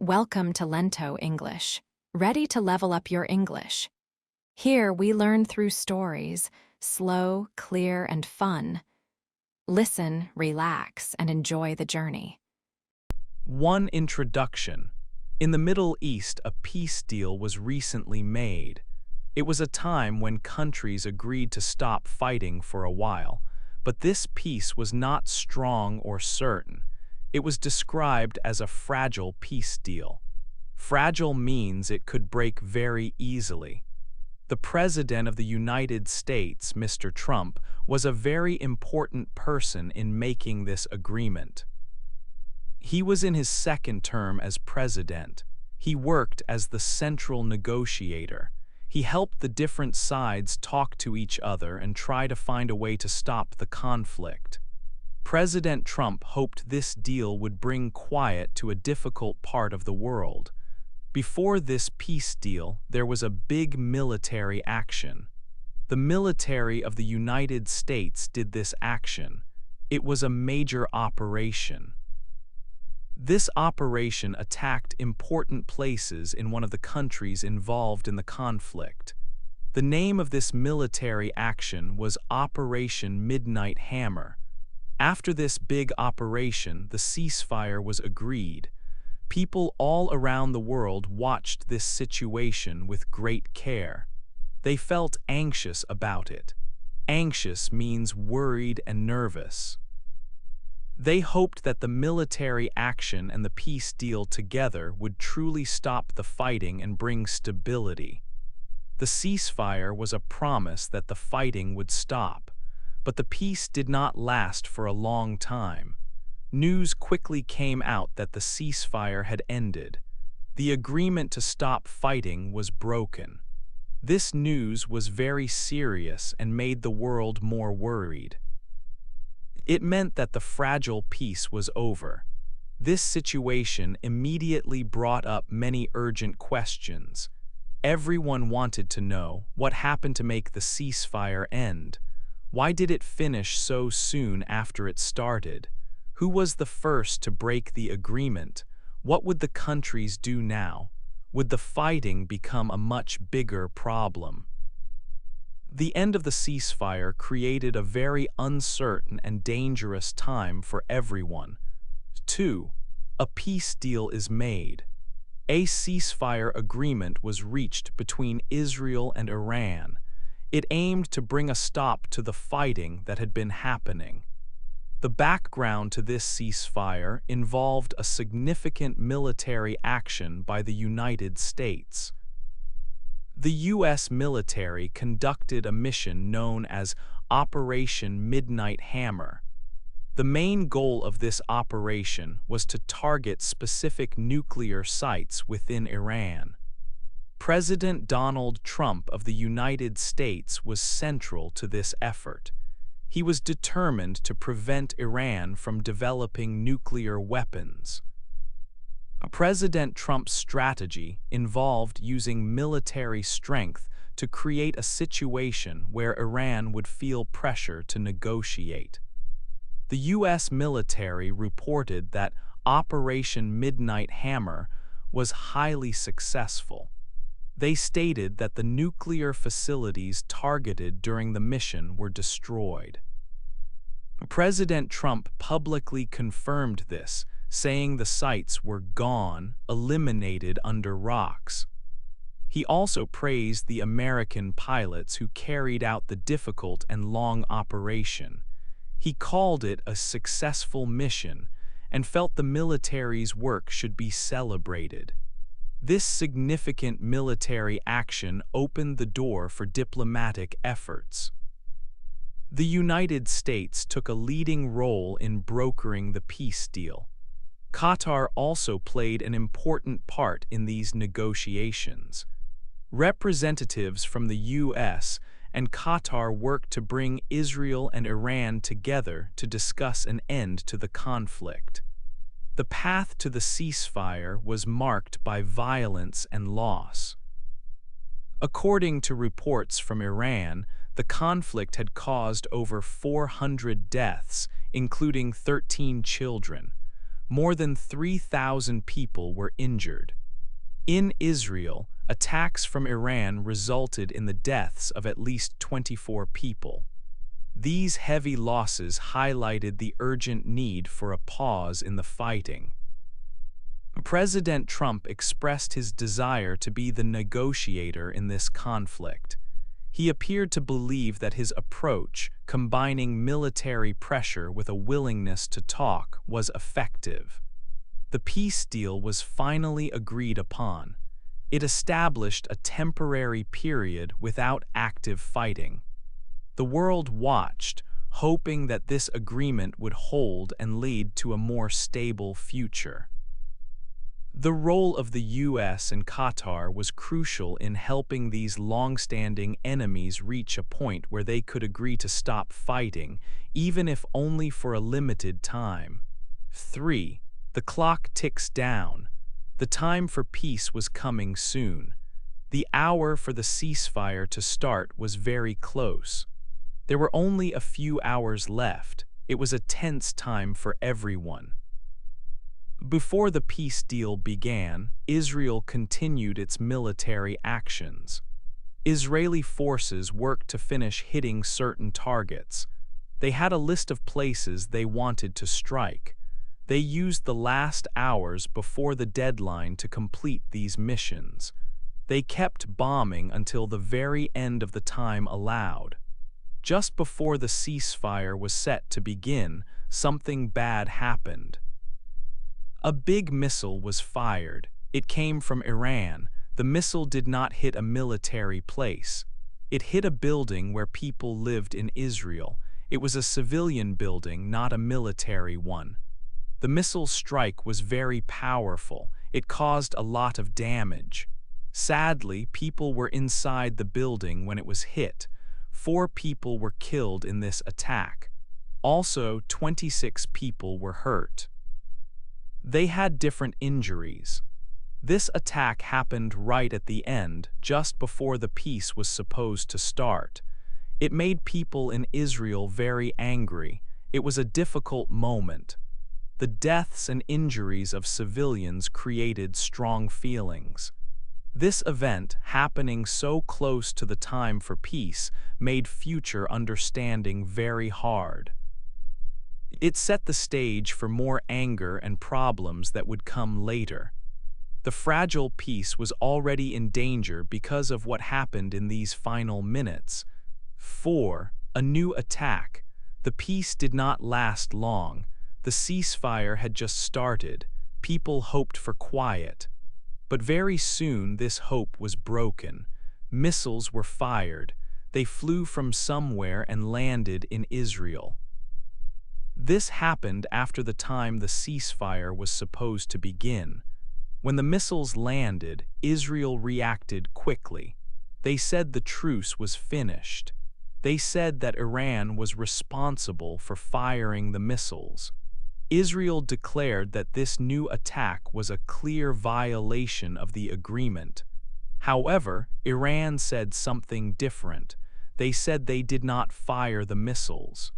Welcome to Lento English. Ready to level up your English? Here we learn through stories, slow, clear, and fun. Listen, relax, and enjoy the journey. One introduction. In the Middle East, a peace deal was recently made. It was a time when countries agreed to stop fighting for a while, but this peace was not strong or certain. It was described as a fragile peace deal. Fragile means it could break very easily. The President of the United States, Mr. Trump, was a very important person in making this agreement. He was in his second term as president. He worked as the central negotiator. He helped the different sides talk to each other and try to find a way to stop the conflict. President Trump hoped this deal would bring quiet to a difficult part of the world. Before this peace deal, there was a big military action. The military of the United States did this action. It was a major operation. This operation attacked important places in one of the countries involved in the conflict. The name of this military action was Operation Midnight Hammer. After this big operation, the ceasefire was agreed. People all around the world watched this situation with great care. They felt anxious about it. Anxious means worried and nervous. They hoped that the military action and the peace deal together would truly stop the fighting and bring stability. The ceasefire was a promise that the fighting would stop, but the peace did not last for a long time. News quickly came out that the ceasefire had ended. The agreement to stop fighting was broken. This news was very serious and made the world more worried. It meant that the fragile peace was over. This situation immediately brought up many urgent questions. Everyone wanted to know what happened to make the ceasefire end. Why did it finish so soon after it started? Who was the first to break the agreement? What would the countries do now? Would the fighting become a much bigger problem? The end of the ceasefire created a very uncertain and dangerous time for everyone. 2. A peace deal is made. A ceasefire agreement was reached between Israel and Iran. It aimed to bring a stop to the fighting that had been happening. The background to this ceasefire involved a significant military action by the United States. The U.S. military conducted a mission known as Operation Midnight Hammer. The main goal of this operation was to target specific nuclear sites within Iran. President Donald Trump of the United States was central to this effort. He was determined to prevent Iran from developing nuclear weapons. President Trump's strategy involved using military strength to create a situation where Iran would feel pressure to negotiate. The U.S. military reported that Operation Midnight Hammer was highly successful. They stated that the nuclear facilities targeted during the mission were destroyed. President Trump publicly confirmed this, saying the sites were gone, eliminated under rocks. He also praised the American pilots who carried out the difficult and long operation. He called it a successful mission and felt the military's work should be celebrated. This significant military action opened the door for diplomatic efforts. The United States took a leading role in brokering the peace deal. Qatar also played an important part in these negotiations. Representatives from the U.S. and Qatar worked to bring Israel and Iran together to discuss an end to the conflict. The path to the ceasefire was marked by violence and loss. According to reports from Iran, the conflict had caused over 400 deaths, including 13 children. More than 3,000 people were injured. In Israel, attacks from Iran resulted in the deaths of at least 24 people. These heavy losses highlighted the urgent need for a pause in the fighting. President Trump expressed his desire to be the negotiator in this conflict. He appeared to believe that his approach, combining military pressure with a willingness to talk, was effective. The peace deal was finally agreed upon. It established a temporary period without active fighting. The world watched, hoping that this agreement would hold and lead to a more stable future. The role of the U.S. and Qatar was crucial in helping these long-standing enemies reach a point where they could agree to stop fighting, even if only for a limited time. 3. The clock ticks down. The time for peace was coming soon. The hour for the ceasefire to start was very close. There were only a few hours left. It was a tense time for everyone. Before the peace deal began, Israel continued its military actions. Israeli forces worked to finish hitting certain targets. They had a list of places they wanted to strike. They used the last hours before the deadline to complete these missions. They kept bombing until the very end of the time allowed. Just before the ceasefire was set to begin, something bad happened. A big missile was fired. It came from Iran. The missile did not hit a military place. It hit a building where people lived in Israel. It was a civilian building, not a military one. The missile strike was very powerful. It caused a lot of damage. Sadly, people were inside the building when it was hit. 4 people were killed in this attack. Also, 26 people were hurt. They had different injuries. This attack happened right at the end, just before the peace was supposed to start. It made people in Israel very angry. It was a difficult moment. The deaths and injuries of civilians created strong feelings. This event, happening so close to the time for peace, made future understanding very hard. It set the stage for more anger and problems that would come later. The fragile peace was already in danger because of what happened in these final minutes. 4. A new attack. The peace did not last long. The ceasefire had just started. People hoped for quiet. But very soon this hope was broken. Missiles were fired. They flew from somewhere and landed in Israel. This happened after the time the ceasefire was supposed to begin. When the missiles landed, Israel reacted quickly. They said the truce was finished. They said that Iran was responsible for firing the missiles. Israel declared that this new attack was a clear violation of the agreement. However, Iran said something different. They said they did not fire the missiles.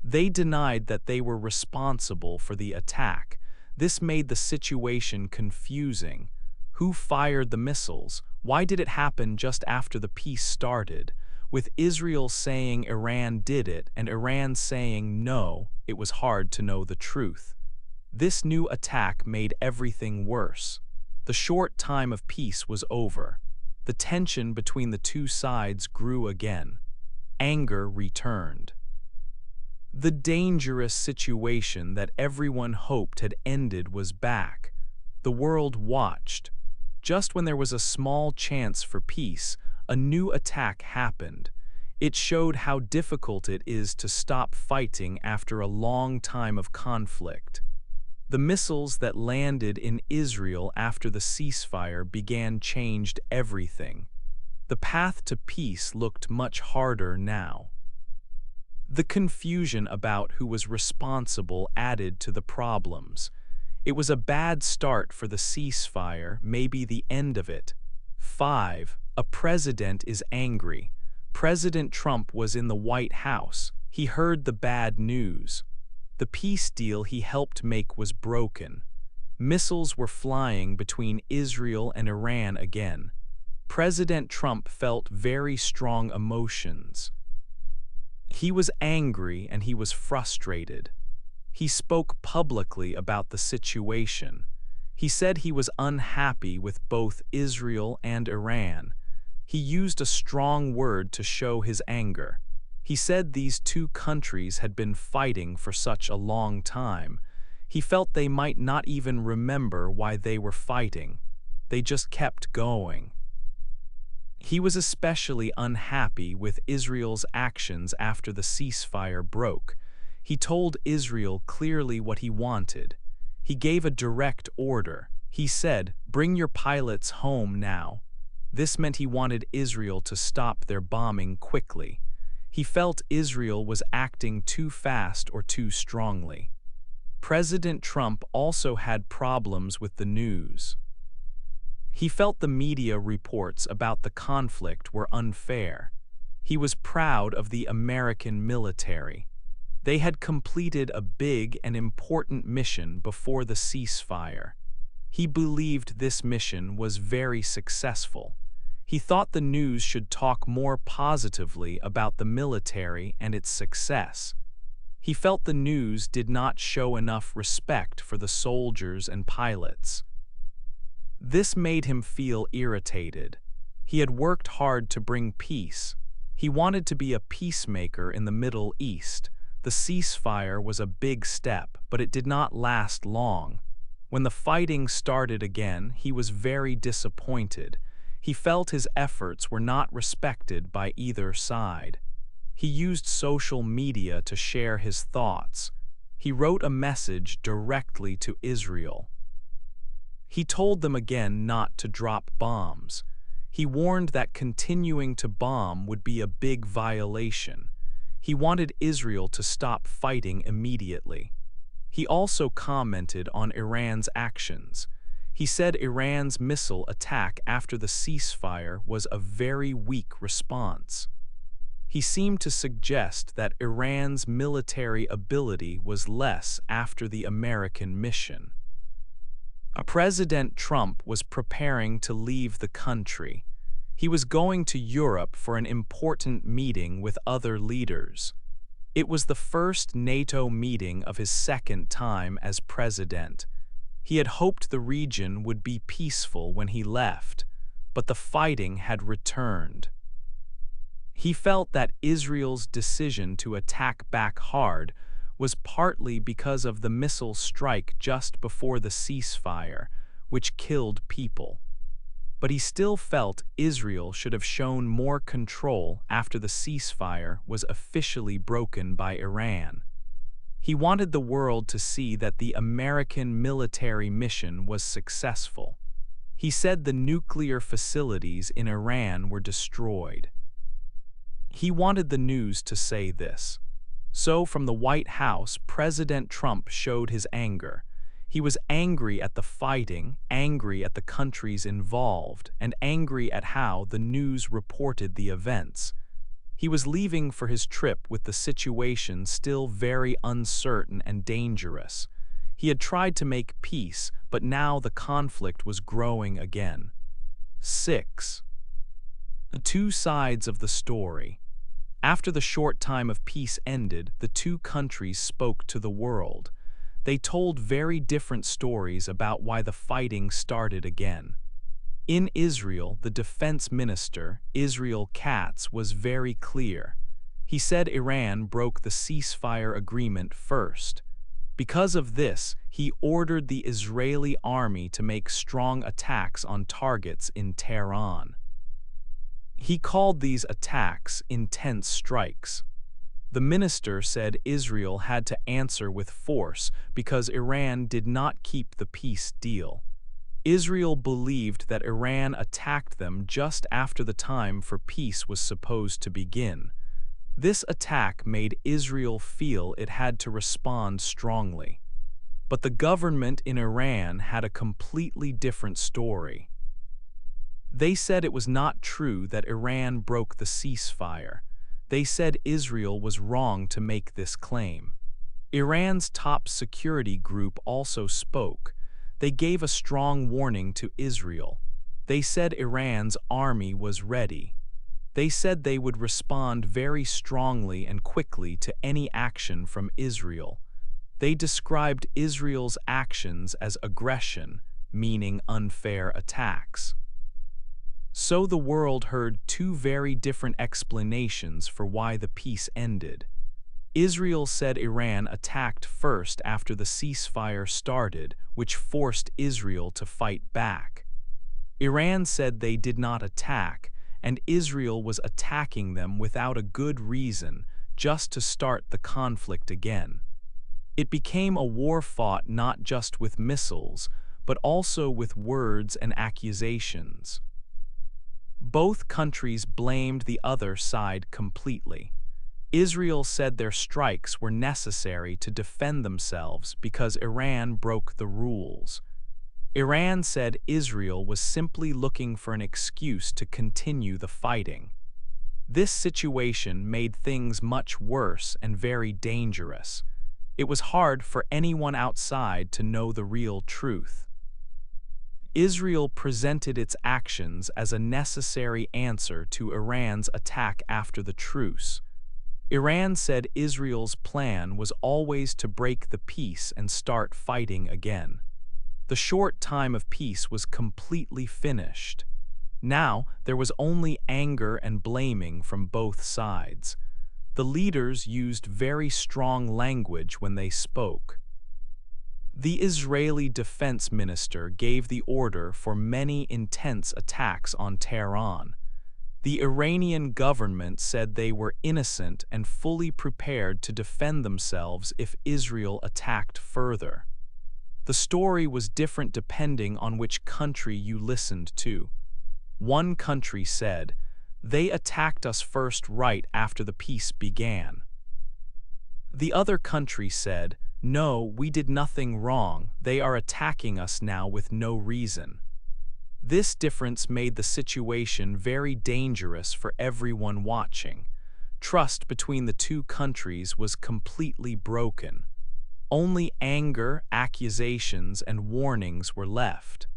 They denied that they were responsible for the attack. This made the situation confusing. Who fired the missiles? Why did it happen just after the peace started? With Israel saying Iran did it and Iran saying no, it was hard to know the truth. This new attack made everything worse. The short time of peace was over. The tension between the two sides grew again. Anger returned. The dangerous situation that everyone hoped had ended was back. The world watched. Just when there was a small chance for peace, a new attack happened. It showed how difficult it is to stop fighting after a long time of conflict. The missiles that landed in Israel after the ceasefire changed everything. The path to peace looked much harder now. The confusion about who was responsible added to the problems. It was a bad start for the ceasefire, maybe the end of it. 5. A president is angry. President Trump was in the White House. He heard the bad news. The peace deal he helped make was broken. Missiles were flying between Israel and Iran again. President Trump felt very strong emotions. He was angry and he was frustrated. He spoke publicly about the situation. He said he was unhappy with both Israel and Iran. He used a strong word to show his anger. He said these two countries had been fighting for such a long time. He felt they might not even remember why they were fighting. They just kept going. He was especially unhappy with Israel's actions after the ceasefire broke. He told Israel clearly what he wanted. He gave a direct order. He said, "Bring your pilots home now." This meant he wanted Israel to stop their bombing quickly. He felt Israel was acting too fast or too strongly. President Trump also had problems with the news. He felt the media reports about the conflict were unfair. He was proud of the American military. They had completed a big and important mission before the ceasefire. He believed this mission was very successful. He thought the news should talk more positively about the military and its success. He felt the news did not show enough respect for the soldiers and pilots. This made him feel irritated. He had worked hard to bring peace. He wanted to be a peacemaker in the Middle East. The ceasefire was a big step, but it did not last long. When the fighting started again, he was very disappointed. He felt his efforts were not respected by either side. He used social media to share his thoughts. He wrote a message directly to Israel. He told them again not to drop bombs. He warned that continuing to bomb would be a big violation. He wanted Israel to stop fighting immediately. He also commented on Iran's actions. He said Iran's missile attack after the ceasefire was a very weak response. He seemed to suggest that Iran's military ability was less after the American mission. President Trump was preparing to leave the country. He was going to Europe for an important meeting with other leaders. It was the first NATO meeting of his second time as president. He had hoped the region would be peaceful when he left, but the fighting had returned. He felt that Israel's decision to attack back hard was partly because of the missile strike just before the ceasefire, which killed people. But he still felt Israel should have shown more control after the ceasefire was officially broken by Iran. He wanted the world to see that the American military mission was successful. He said the nuclear facilities in Iran were destroyed. He wanted the news to say this. So from the White House, President Trump showed his anger. He was angry at the fighting, angry at the countries involved, and angry at how the news reported the events. He was leaving for his trip with the situation still very uncertain and dangerous. He had tried to make peace, but now the conflict was growing again. 6. The two sides of the story. After the short time of peace ended, the two countries spoke to the world. They told very different stories about why the fighting started again. In Israel, the defense minister, Israel Katz, was very clear. He said Iran broke the ceasefire agreement first. Because of this, he ordered the Israeli army to make strong attacks on targets in Tehran. He called these attacks intense strikes. The minister said Israel had to answer with force because Iran did not keep the peace deal. Israel believed that Iran attacked them just after the time for peace was supposed to begin. This attack made Israel feel it had to respond strongly. But the government in Iran had a completely different story. They said it was not true that Iran broke the ceasefire. They said Israel was wrong to make this claim. Iran's top security group also spoke. They gave a strong warning to Israel. They said Iran's army was ready. They said they would respond very strongly and quickly to any action from Israel. They described Israel's actions as aggression, meaning unfair attacks. So the world heard two very different explanations for why the peace ended. Israel said Iran attacked first after the ceasefire started, which forced Israel to fight back. Iran said they did not attack, and Israel was attacking them without a good reason, just to start the conflict again. It became a war fought not just with missiles, but also with words and accusations. Both countries blamed the other side completely. Israel said their strikes were necessary to defend themselves because Iran broke the rules. Iran said Israel was simply looking for an excuse to continue the fighting. This situation made things much worse and very dangerous. It was hard for anyone outside to know the real truth. Israel presented its actions as a necessary answer to Iran's attack after the truce. Iran said Israel's plan was always to break the peace and start fighting again. The short time of peace was completely finished. Now there was only anger and blaming from both sides. The leaders used very strong language when they spoke. The Israeli defense minister gave the order for many intense attacks on Tehran. The Iranian government said they were innocent and fully prepared to defend themselves if Israel attacked further. The story was different depending on which country you listened to. One country said, "They attacked us first right after the peace began." The other country said, "No, we did nothing wrong, they are attacking us now with no reason." This difference made the situation very dangerous for everyone watching. Trust between the two countries was completely broken. Only anger, accusations, and warnings were left.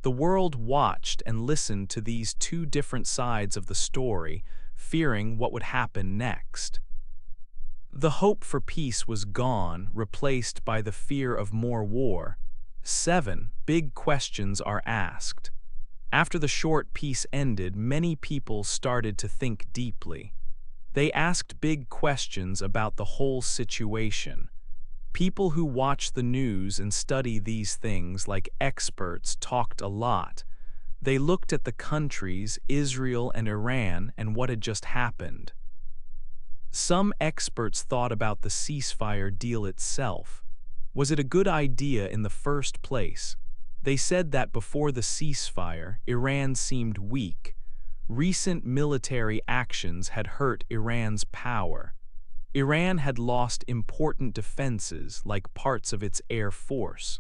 The world watched and listened to these two different sides of the story, fearing what would happen next. The hope for peace was gone, replaced by the fear of more war. 7 big questions are asked. After the short peace ended, many people started to think deeply. They asked big questions about the whole situation. People who watch the news and study these things like experts talked a lot. They looked at the countries, Israel and Iran, and what had just happened. Some experts thought about the ceasefire deal itself. Was it a good idea in the first place? They said that before the ceasefire, Iran seemed weak. Recent military actions had hurt Iran's power. Iran had lost important defenses like parts of its air force.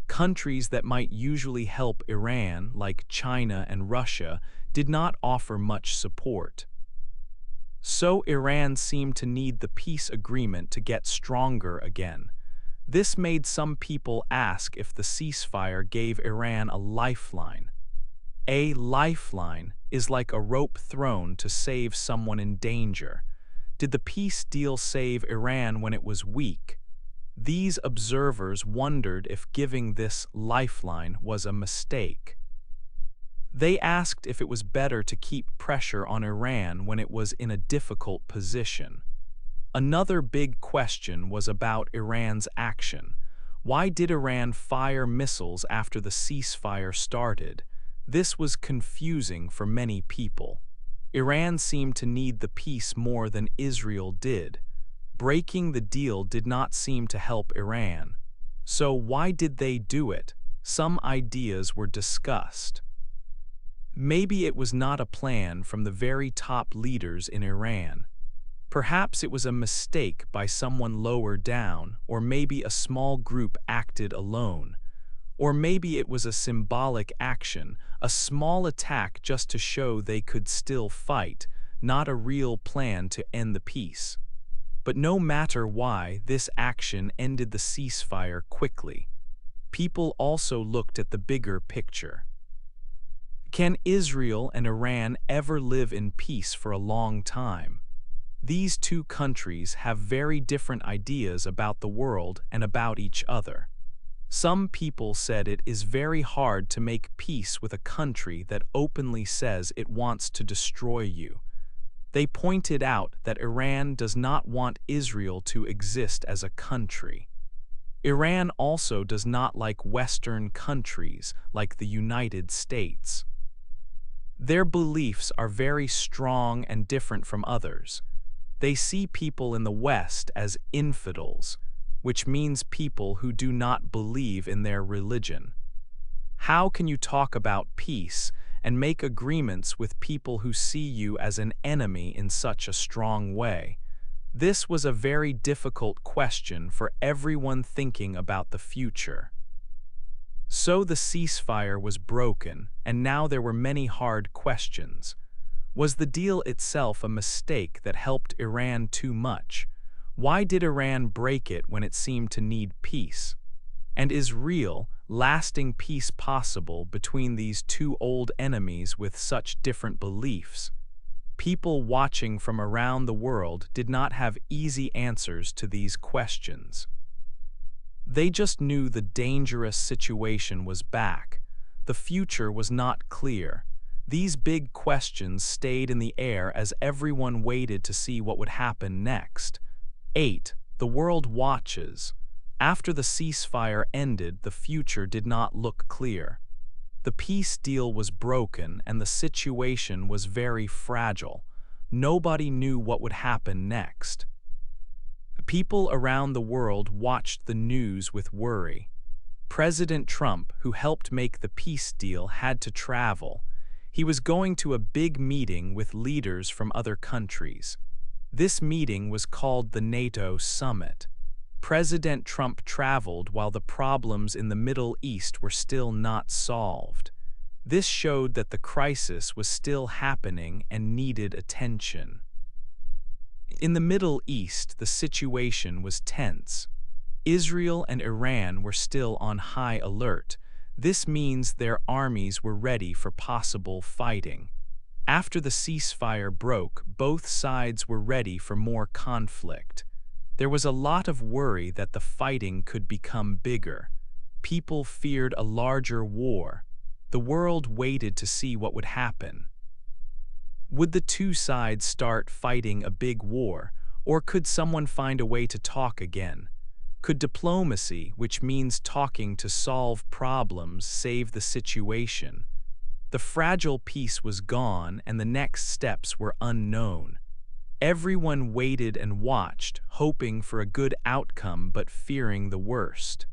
Countries that might usually help Iran, like China and Russia, did not offer much support. So Iran seemed to need the peace agreement to get stronger again. This made some people ask if the ceasefire gave Iran a lifeline. A lifeline is like a rope thrown to save someone in danger. Did the peace deal save Iran when it was weak? These observers wondered if giving this lifeline was a mistake. They asked if it was better to keep pressure on Iran when it was in a difficult position. Another big question was about Iran's action. Why did Iran fire missiles after the ceasefire started? This was confusing for many people. Iran seemed to need the peace more than Israel did. Breaking the deal did not seem to help Iran. So why did they do it? Some ideas were discussed. Maybe it was not a plan from the very top leaders in Iran. Perhaps it was a mistake by someone lower down, or maybe a small group acted alone. Or maybe it was a symbolic action, a small attack just to show they could still fight, not a real plan to end the peace. But no matter why, this action ended the ceasefire quickly. People also looked at the bigger picture. Can Israel and Iran ever live in peace for a long time? These two countries have very different ideas about the world and about each other. Some people said it is very hard to make peace with a country that openly says it wants to destroy you. They pointed out that Iran does not want Israel to exist as a country. Iran also does not like Western countries like the United States. Their beliefs are very strong and different from others. They see people in the West as infidels, which means people who do not believe in their religion. How can you talk about peace and make agreements with people who see you as an enemy in such a strong way? This was a very difficult question for everyone thinking about the future. So the ceasefire was broken, and now there were many hard questions. Was the deal itself a mistake that helped Iran too much? Why did Iran break it when it seemed to need peace? And is real, lasting peace possible between these two old enemies with such different beliefs? People watching from around the world did not have easy answers to these questions. They just knew the dangerous situation was back. The future was not clear. These big questions stayed in the air as everyone waited to see what would happen next. 8. The world watches. After the ceasefire ended, the future did not look clear. The peace deal was broken and the situation was very fragile. Nobody knew what would happen next. People around the world watched the news with worry. President Trump, who helped make the peace deal, had to travel. He was going to a big meeting with leaders from other countries. This meeting was called the NATO Summit. President Trump traveled while the problems in the Middle East were still not solved. This showed that the crisis was still happening and needed attention. In the Middle East, the situation was tense. Israel and Iran were still on high alert. This means their armies were ready for possible fighting. After the ceasefire broke, both sides were ready for more conflict. There was a lot of worry that the fighting could become bigger. People feared a larger war. The world waited to see what would happen. Would the two sides start fighting a big war, or could someone find a way to talk again? Could diplomacy, which means talking to solve problems, save the situation? The fragile peace was gone and the next steps were unknown. Everyone waited and watched, hoping for a good outcome but fearing the worst.